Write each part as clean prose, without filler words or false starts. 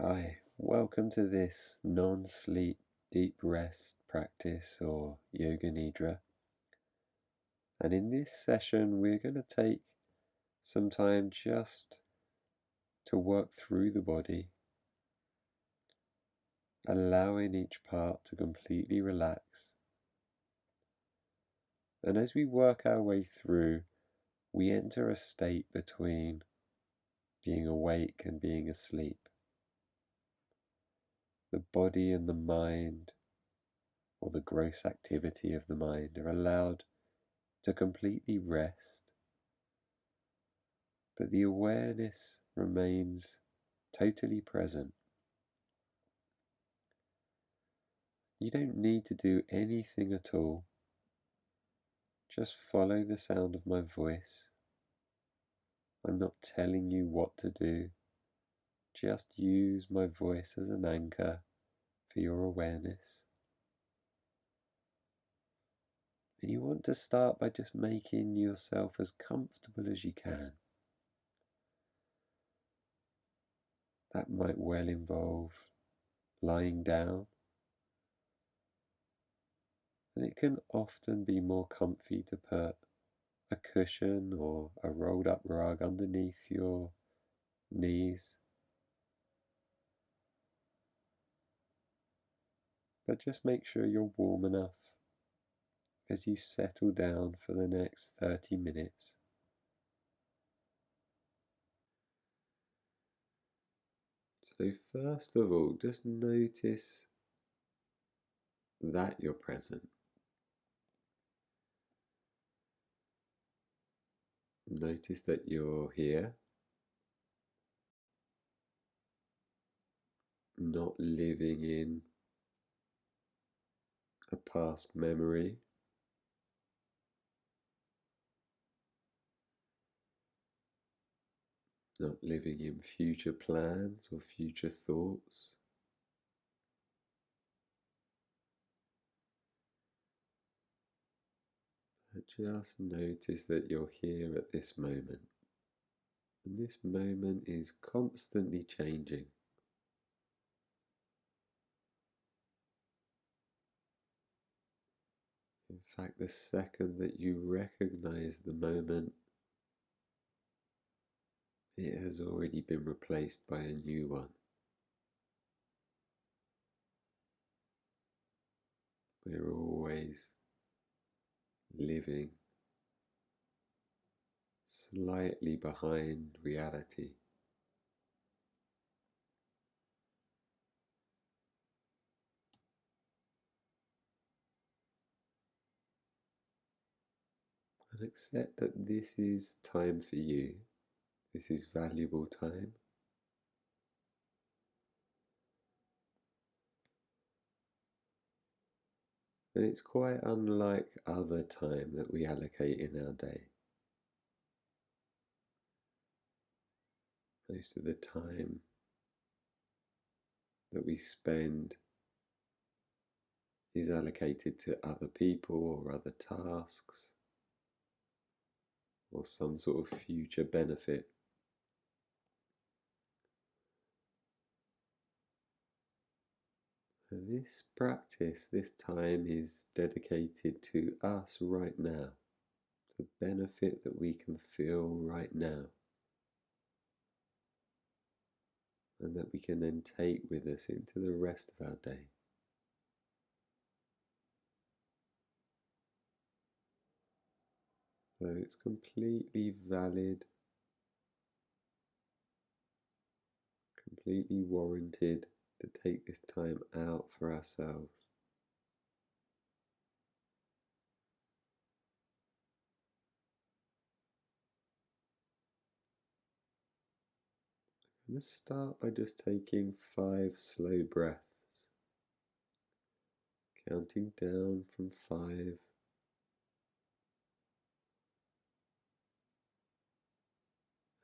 Hi, welcome to this non-sleep deep rest practice or yoga nidra. And in this session, we're going to take some time just to work through the body, allowing each part to completely relax. And as we work our way through, we enter a state between being awake and being asleep. The body and the mind, or the gross activity of the mind, are allowed to completely rest, but the awareness remains totally present. You don't need to do anything at all. Just follow the sound of my voice. I'm not telling you what to do. Just use my voice as an anchor for your awareness. And you want to start by just making yourself as comfortable as you can. That might well involve lying down, and it can often be more comfy to put a cushion or a rolled up rug underneath your knees. But just make sure you're warm enough as you settle down for the next 30 minutes. So first of all, just notice that you're present. Notice that you're here, not living in a past memory, not living in future plans or future thoughts. But just notice that you're here at this moment. And this moment is constantly changing. In fact, the second that you recognize the moment, it has already been replaced by a new one. We're always living slightly behind reality. And accept that this is time for you. This is valuable time. And it's quite unlike other time that we allocate in our day. Most of the time that we spend is allocated to other people or other tasks or some sort of future benefit. And this practice, this time is dedicated to us right now, the benefit that we can feel right now, and that we can then take with us into the rest of our day. So it's completely valid, completely warranted to take this time out for ourselves. Let's start by just taking 5 slow breaths, counting down from 5.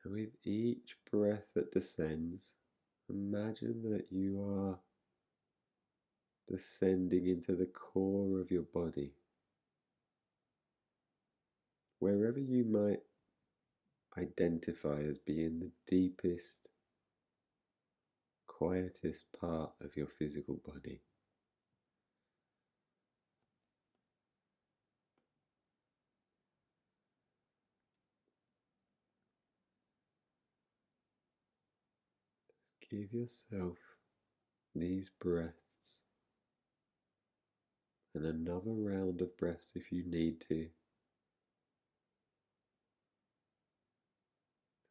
And with each breath that descends, imagine that you are descending into the core of your body. Wherever you might identify as being the deepest quietest part of your physical body. Give yourself these breaths and another round of breaths if you need to,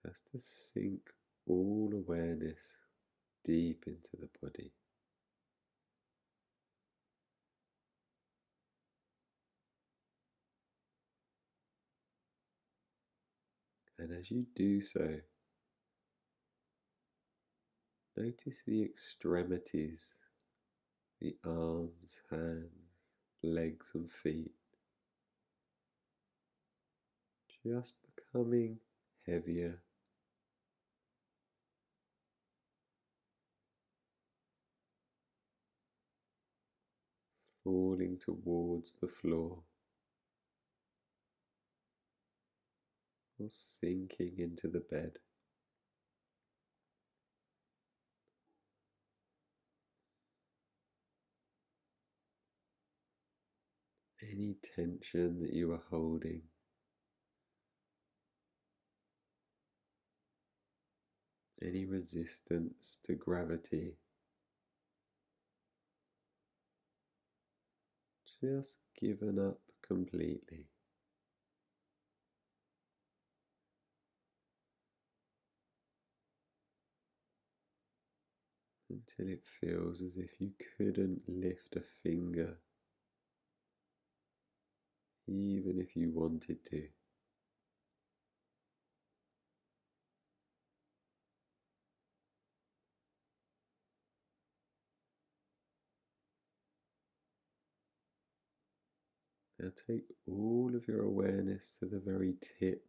just to sink all awareness deep into the body. And as you do so, notice the extremities, the arms, hands, legs and feet, just becoming heavier, falling towards the floor, or sinking into the bed. Any tension that you are holding, any resistance to gravity, just given up completely. Until it feels as if you couldn't lift a finger, even if you wanted to. Now take all of your awareness to the very tip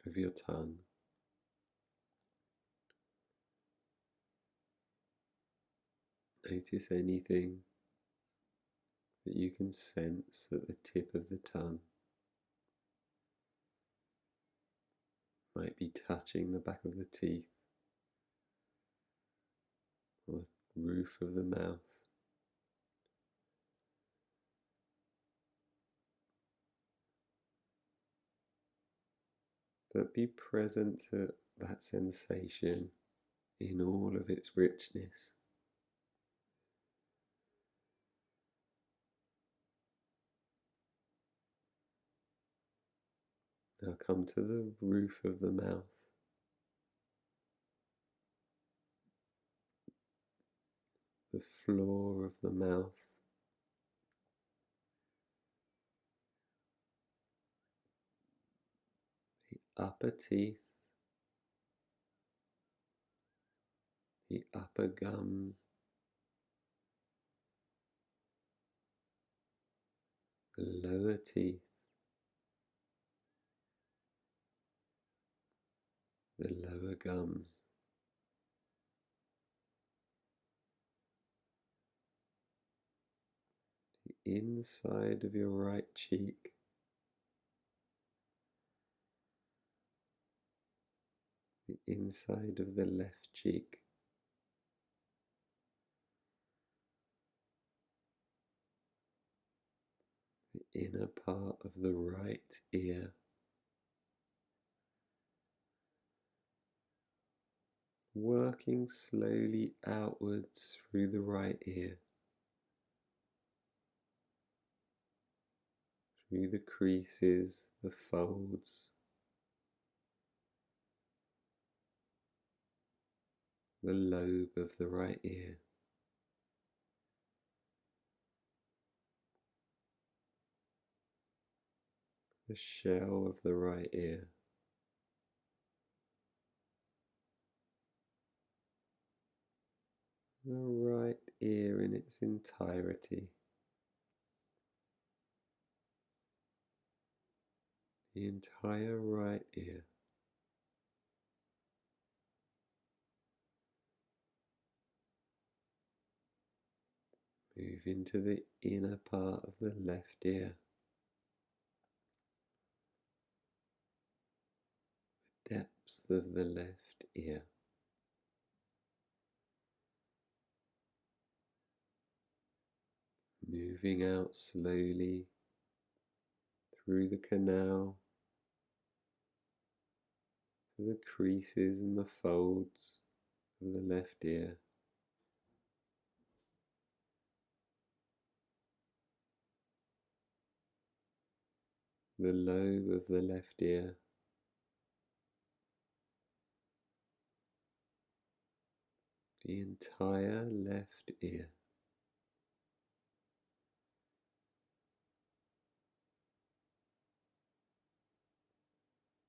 of your tongue. Notice anything that you can sense at the tip of the tongue. Might be touching the back of the teeth or the roof of the mouth. But be present to that sensation in all of its richness. Now come to the roof of the mouth. The floor of the mouth. The upper teeth. The upper gums. The lower teeth. The lower gums. The inside of your right cheek. The inside of the left cheek. The inner part of the right ear. Working slowly outwards through the right ear, through the creases, the folds, the lobe of the right ear. The shell of the right ear. The right ear in its entirety. The entire right ear. Move into the inner part of the left ear. The depths of the left ear. moving out slowly through the canal to the creases and the folds of the left ear. The lobe of the left ear, the entire left ear.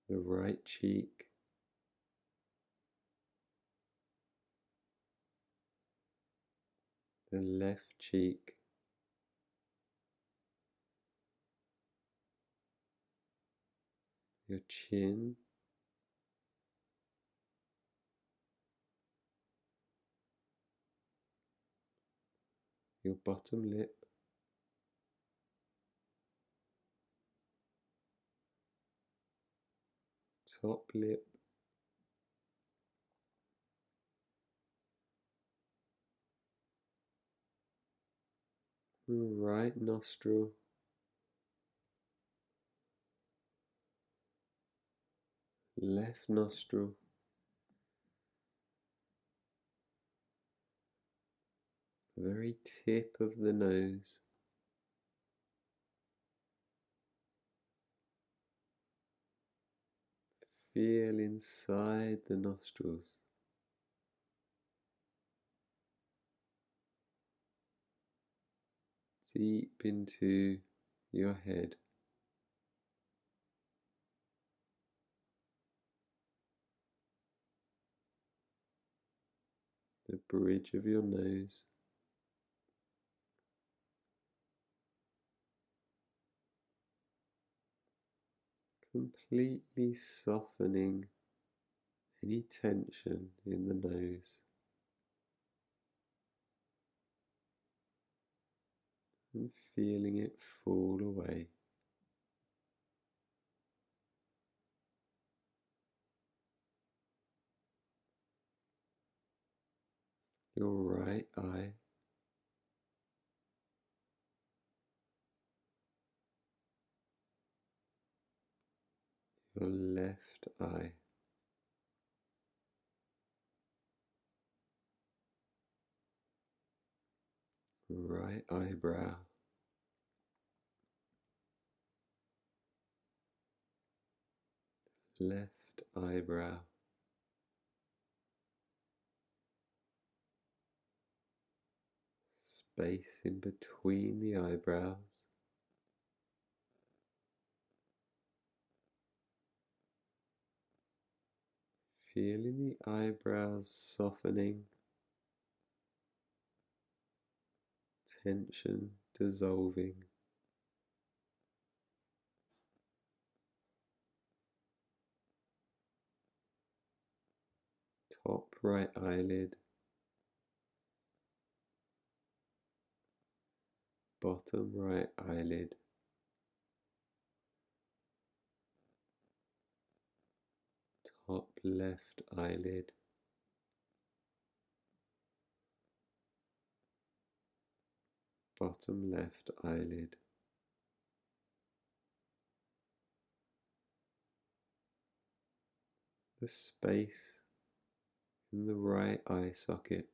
The right cheek, the left cheek, your chin, your bottom lip, top lip, right nostril, left nostril, the very tip of the nose, feel inside the nostrils, deep into your head. The bridge of your nose, completely softening any tension in the nose and feeling it fall away. Your right eye, your left eye, right eyebrow, left eyebrow, space in between the eyebrows, feeling the eyebrows softening, tension dissolving. Top right eyelid, bottom right eyelid, top left eyelid, bottom left eyelid. The space in the right eye socket,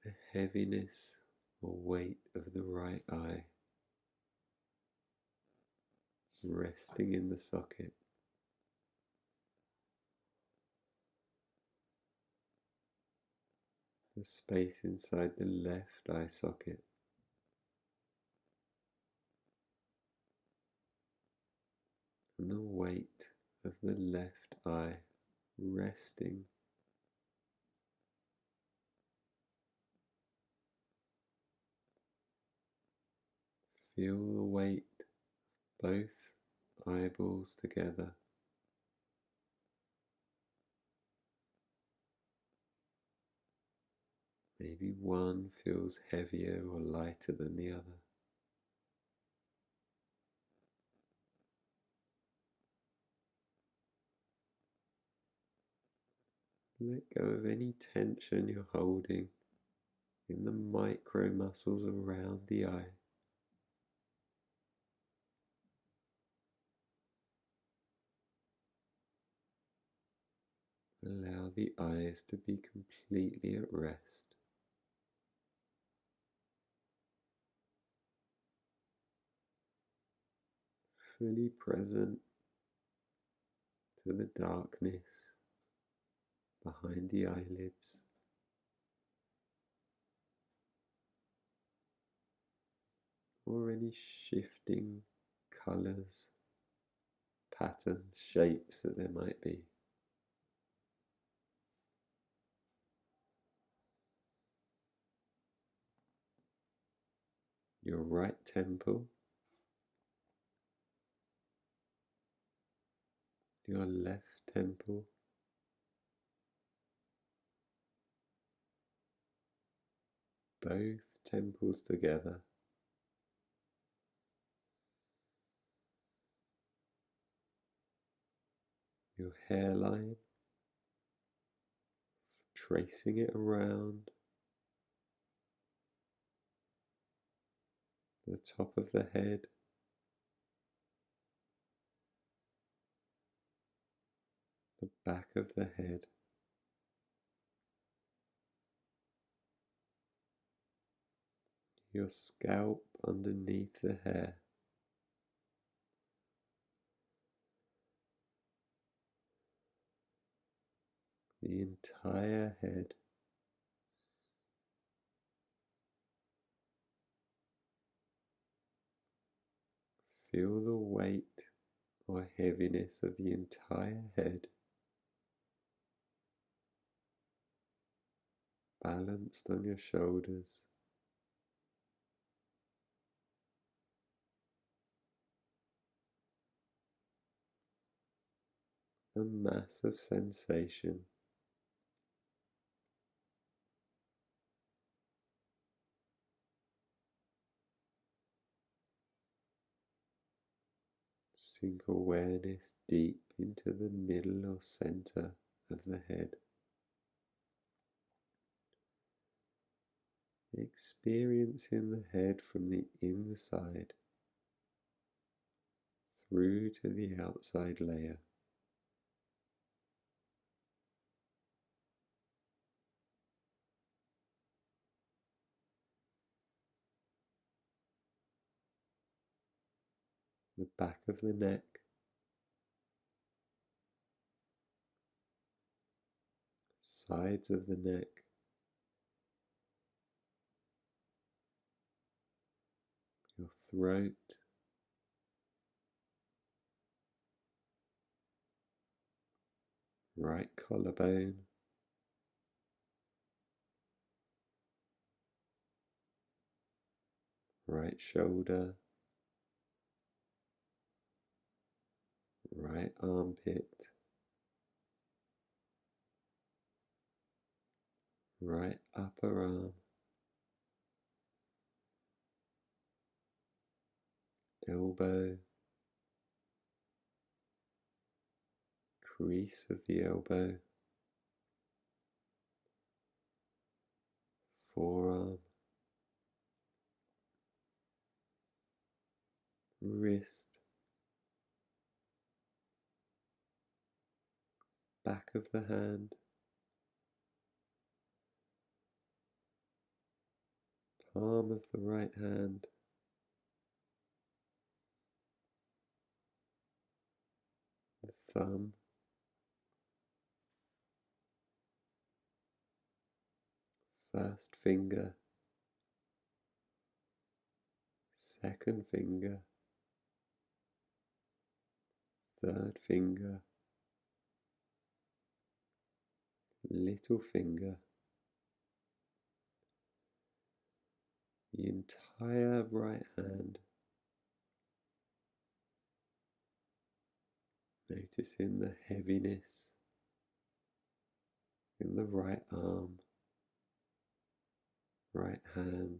the heaviness or weight of the right eye resting in the socket. The space inside the left eye socket, and the weight of the left eye resting. Feel the weight, both eyeballs together. Maybe one feels heavier or lighter than the other. Let go of any tension you're holding in the micro muscles around the eye. Allow the eyes to be completely at rest. Fully present to the darkness behind the eyelids. Or any shifting colours, patterns, shapes that there might be. Your right temple, your left temple, both temples together, your hairline, tracing it around the top of the head, the back of the head, your scalp underneath the hair, the entire head. Feel the weight or heaviness of the entire head balanced on your shoulders. A mass of sensation. Sink awareness deep into the middle or center of the head. Experiencing the head from the inside through to the outside layer. The back of the neck, sides of the neck, your throat, right collarbone, right shoulder, right armpit, right upper arm, elbow, crease of the elbow, forearm, wrist, back of the hand, palm of the right hand, the thumb, first finger, second finger, third finger, little finger, the entire right hand. Noticing the heaviness in the right arm, right hand,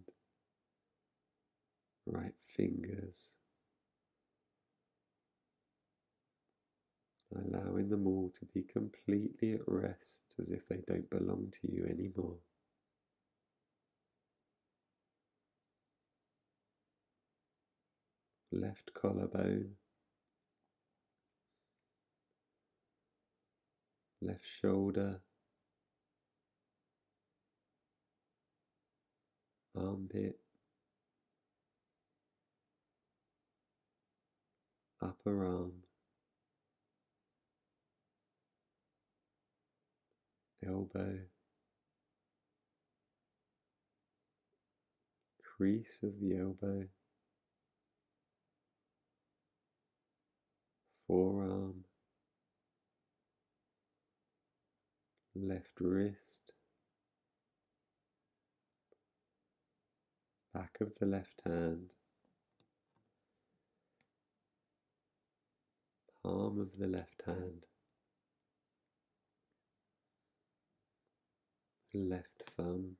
right fingers, allowing them all to be completely at rest. as if they don't belong to you anymore. Left collarbone, left shoulder, armpit, upper arm, elbow, crease of the elbow, forearm, left wrist, back of the left hand, palm of the left hand, left thumb,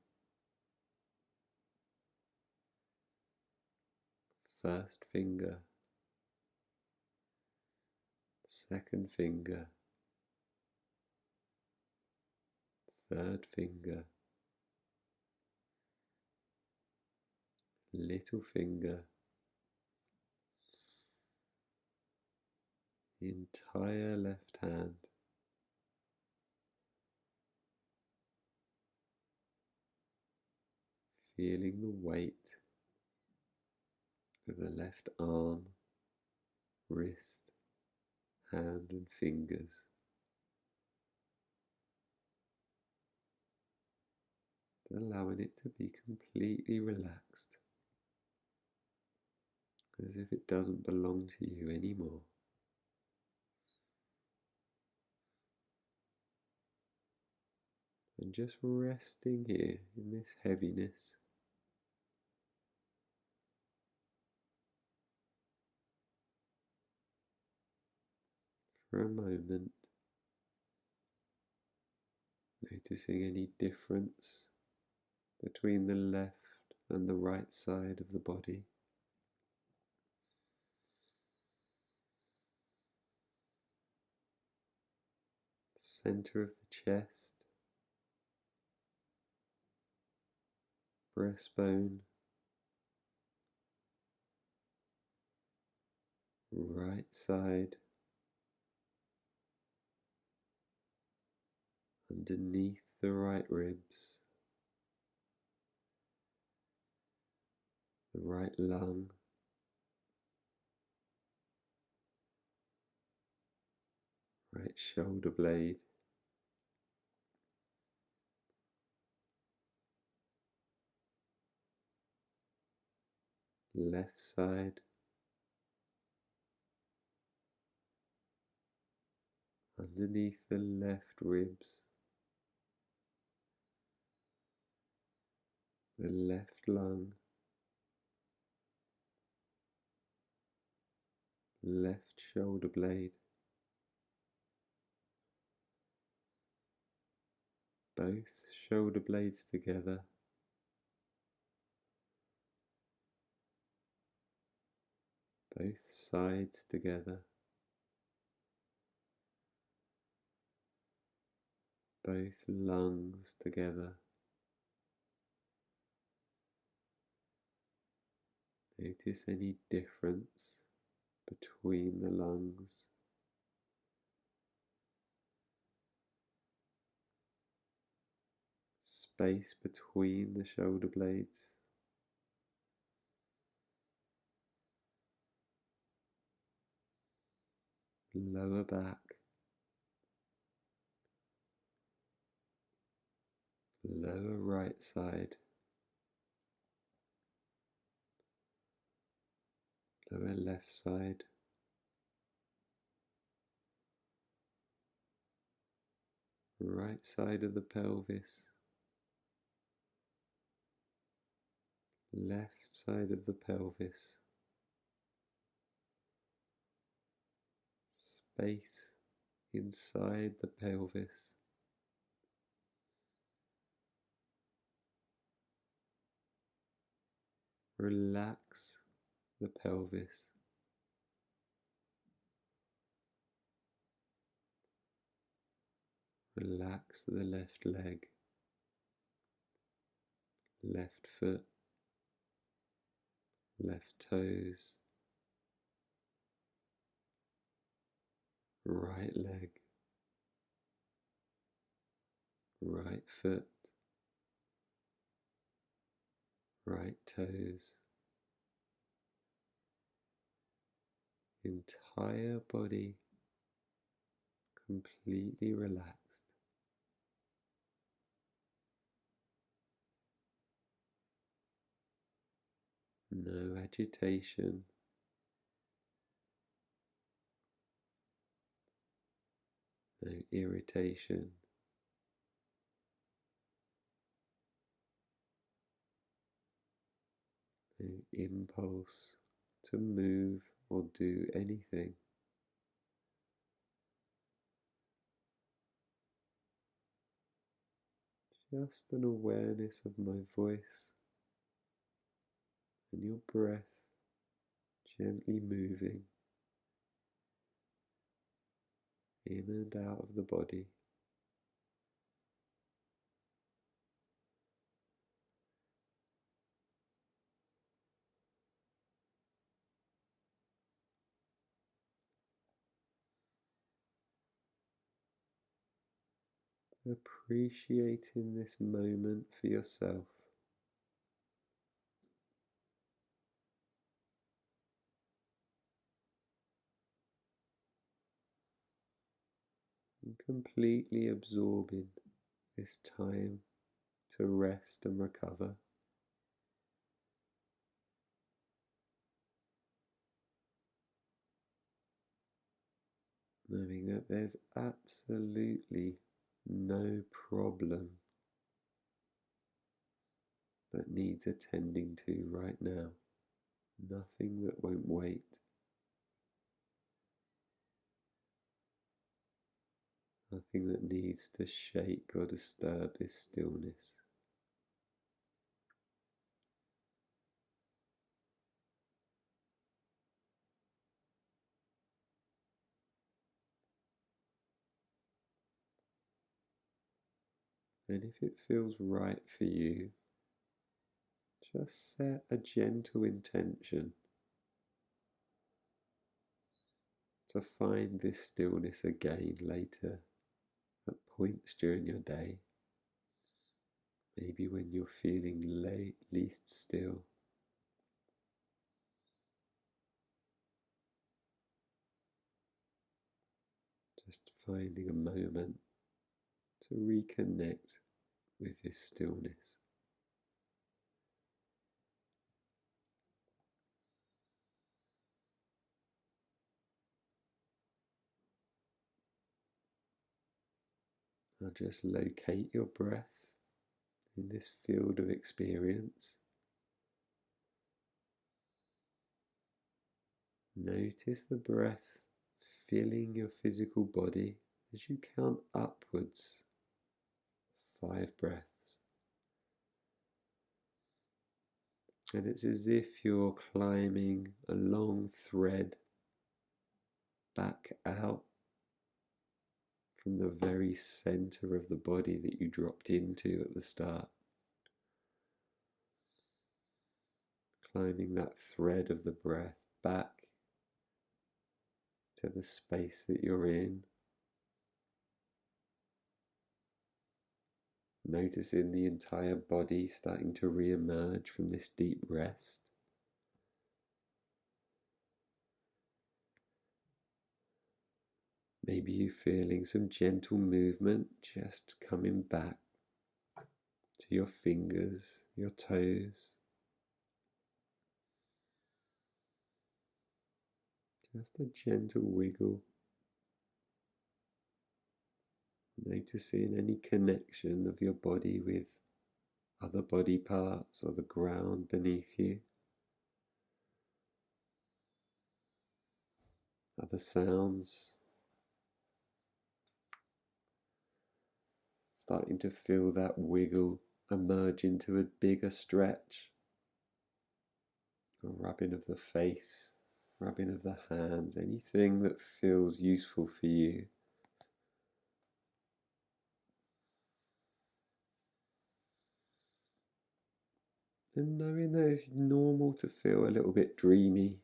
first finger, second finger, third finger, little finger, the entire left hand, feeling the weight of the left arm, wrist, hand and fingers, allowing it to be completely relaxed, as if it doesn't belong to you anymore. And just resting here in this heaviness, for a moment, noticing any difference between the left and the right side of the body. Center of the chest, breastbone, right side, underneath the right ribs, the right lung, right shoulder blade, left side, underneath the left ribs, the left lung, left shoulder blade, both shoulder blades together, both sides together, both lungs together. Notice any difference between the lungs. Space between the shoulder blades. Lower back. Lower right side. Lower left side. Right side of the pelvis. Left side of the pelvis. Space inside the pelvis. Relax the pelvis. Relax the left leg, left foot, left toes, right leg, right foot, right toes, entire body completely relaxed. No agitation, no irritation, no impulse to move or do anything. Just an awareness of my voice and your breath gently moving in and out of the body. Appreciating this moment for yourself. And completely absorbing this time to rest and recover. Knowing that there's absolutely no problem that needs attending to right now. Nothing that won't wait. Nothing that needs to shake or disturb this stillness. And if it feels right for you, just set a gentle intention to find this stillness again later at points during your day. Maybe when you're feeling least still. Just finding a moment to reconnect with this stillness. Now just locate your breath in this field of experience. Notice the breath filling your physical body as you count upwards 5 breaths. And it's as if you're climbing a long thread back out from the very center of the body that you dropped into at the start. Climbing that thread of the breath back to the space that you're in. Noticing the entire body starting to re-emerge from this deep rest. Maybe you feeling some gentle movement just coming back to your fingers, your toes. Just a gentle wiggle. Noticing any connection of your body with other body parts or the ground beneath you. Other sounds. Starting to feel that wiggle emerge into a bigger stretch. A rubbing of the face, rubbing of the hands, anything that feels useful for you. And knowing that it's normal to feel a little bit dreamy,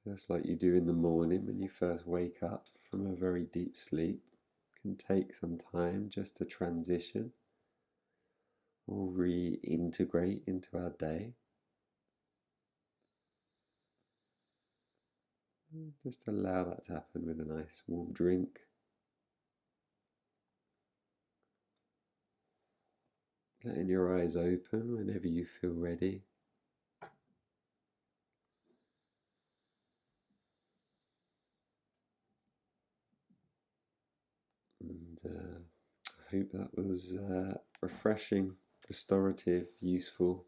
just like you do in the morning when you first wake up from a very deep sleep. It can take some time just to transition or reintegrate into our day. Just allow that to happen with a nice warm drink. Letting your eyes open whenever you feel ready. And I hope that was refreshing, restorative, useful.